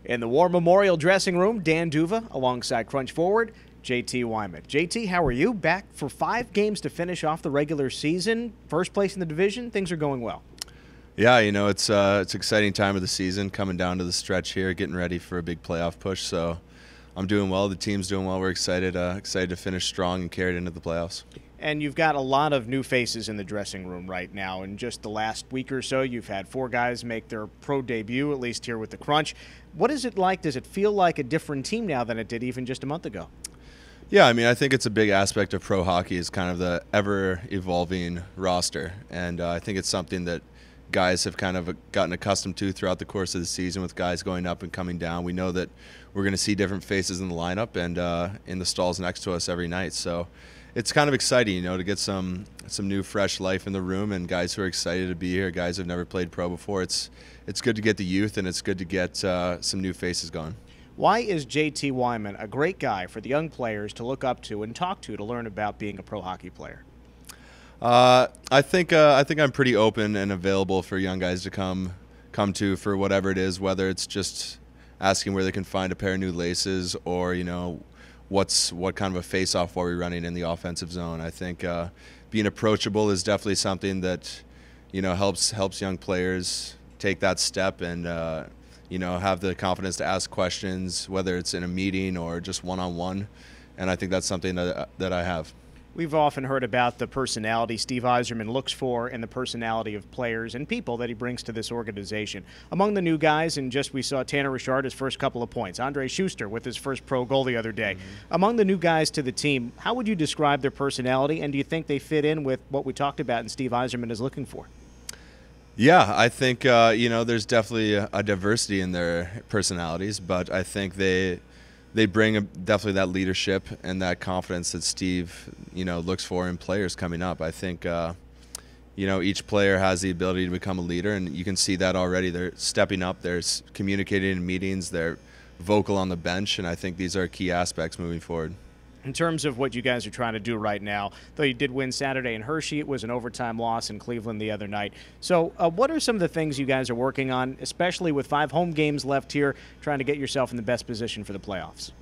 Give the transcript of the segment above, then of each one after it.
In the War Memorial dressing room, Dan Duva alongside Crunch forward JT Wyman. JT, how are you? Back for 5 games to finish off the regular season. First place in the division. Things are going well. Yeah, it's an exciting time of the season, coming down to the stretch here, getting ready for a big playoff push. So I'm doing well. The team's doing well. We're excited to finish strong and carry it into the playoffs. And you've got a lot of new faces in the dressing room right now. In just the last week or so, you've had 4 guys make their pro debut, at least here with the Crunch. What is it like? Does it feel like a different team now than it did even just a month ago? Yeah, I think it's a big aspect of pro hockey is kind of the ever-evolving roster. And I think it's something that guys have kind of gotten accustomed to throughout the course of the season with guys going up and coming down. We know that we're going to see different faces in the lineup and in the stalls next to us every night. So it's kind of exciting, to get some new, fresh life in the room and guys who are excited to be here, guys who have never played pro before. It's good to get the youth and it's good to get some new faces going. Why is JT Wyman a great guy for the young players to look up to and talk to learn about being a pro hockey player? I think I'm pretty open and available for young guys to come to for whatever it is, whether it's just asking where they can find a pair of new laces or what kind of a face-off are we running in the offensive zone. I think being approachable is definitely something that helps young players take that step and have the confidence to ask questions, whether it's in a meeting or just one-on-one. And I think that's something that I have. We've often heard about the personality Steve Yzerman looks for and the personality of players and people that he brings to this organization. Among the new guys, and just we saw Tanner Richard his first couple of points, Andre Schuster with his first pro goal the other day. Among the new guys to the team, how would you describe their personality, and do you think they fit in with what we talked about and Steve Yzerman is looking for? Yeah, I think there's definitely a diversity in their personalities, but I think they bring definitely that leadership and that confidence that Steve, looks for in players coming up. I think, each player has the ability to become a leader, and you can see that already. They're stepping up. They're communicating in meetings. They're vocal on the bench, and I think these are key aspects moving forward. In terms of what you guys are trying to do right now, though you did win Saturday in Hershey, it was an overtime loss in Cleveland the other night. So what are some of the things you guys are working on, especially with 5 home games left here, trying to get yourself in the best position for the playoffs?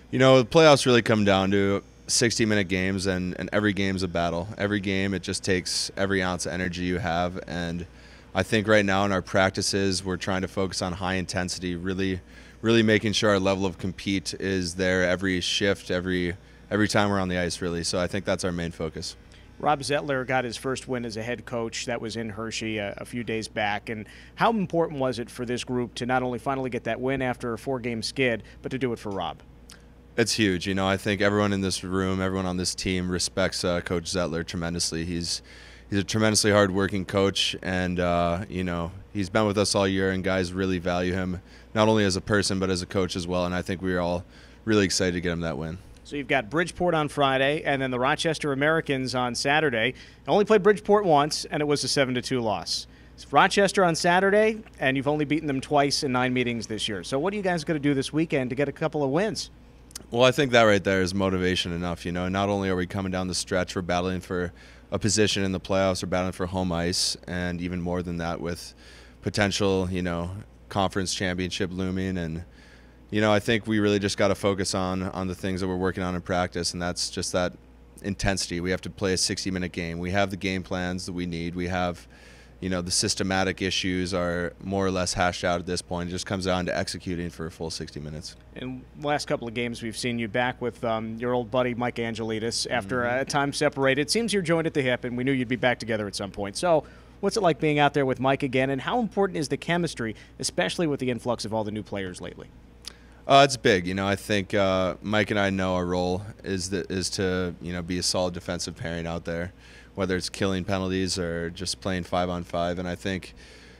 The playoffs really come down to 60-minute games, and every game's a battle. Every game, it just takes every ounce of energy you have. And I think right now in our practices, we're trying to focus on high intensity, really making sure our level of compete is there every shift, every time we're on the ice, really. So I think that's our main focus. Rob Zettler got his first win as a head coach. That was in Hershey a few days back. And how important was it for this group to not only finally get that win after a 4-game skid, but to do it for Rob? It's huge. I think everyone in this room, everyone on this team respects Coach Zettler tremendously. He's a tremendously hard-working coach, and he's been with us all year, and guys really value him, not only as a person but as a coach as well. And I think we're all really excited to get him that win. So you've got Bridgeport on Friday, and then the Rochester Americans on Saturday. Only played Bridgeport once, and it was a 7-2 loss. It's Rochester on Saturday, and you've only beaten them twice in 9 meetings this year. So what are you guys going to do this weekend to get a couple of wins? Well, I think that right there is motivation enough. Not only are we coming down the stretch, we're battling for a position in the playoffs, we're battling for home ice, and even more than that with potential, conference championship looming. And, I think we really just got to focus on the things that we're working on in practice, and that's just that intensity. We have to play a 60-minute game. We have the game plans that we need. We have, the systematic issues are more or less hashed out at this point. It just comes down to executing for a full 60 minutes. In the last couple of games, we've seen you back with your old buddy Mike Angelidis after a time separated. It seems you're joined at the hip, and we knew you'd be back together at some point. So what's it like being out there with Mike again, and how important is the chemistry, especially with the influx of all the new players lately? It's big. I think Mike and I know our role is to be a solid defensive pairing out there, whether it's killing penalties or just playing 5-on-5. And I think,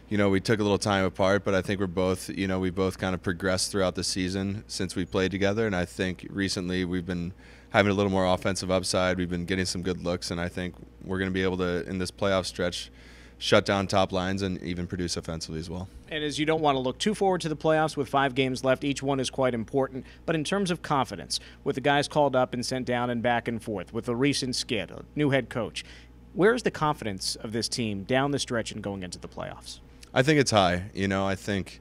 we took a little time apart, but I think we both kind of progressed throughout the season since we played together. And I think recently we've been having a little more offensive upside. We've been getting some good looks, and I think we're going to be able to, in this playoff stretch, shut down top lines and even produce offensively as well. And as you don't want to look too forward to the playoffs with 5 games left, each one is quite important. But in terms of confidence, with the guys called up and sent down and back and forth, with a recent skid, a new head coach, where's the confidence of this team down the stretch and going into the playoffs? I think it's high. I think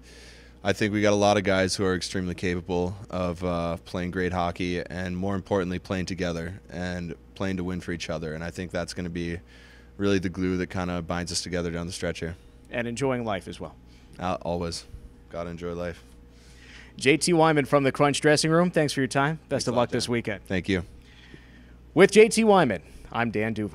I think we got a lot of guys who are extremely capable of playing great hockey and, more importantly, playing together and playing to win for each other. And I think that's going to be really the glue that kind of binds us together down the stretch here. And enjoying life as well. Always. Got to enjoy life. JT Wyman from the Crunch dressing room, thanks for your time. Best of luck this weekend. Thank you. With JT Wyman, I'm Dan Duva.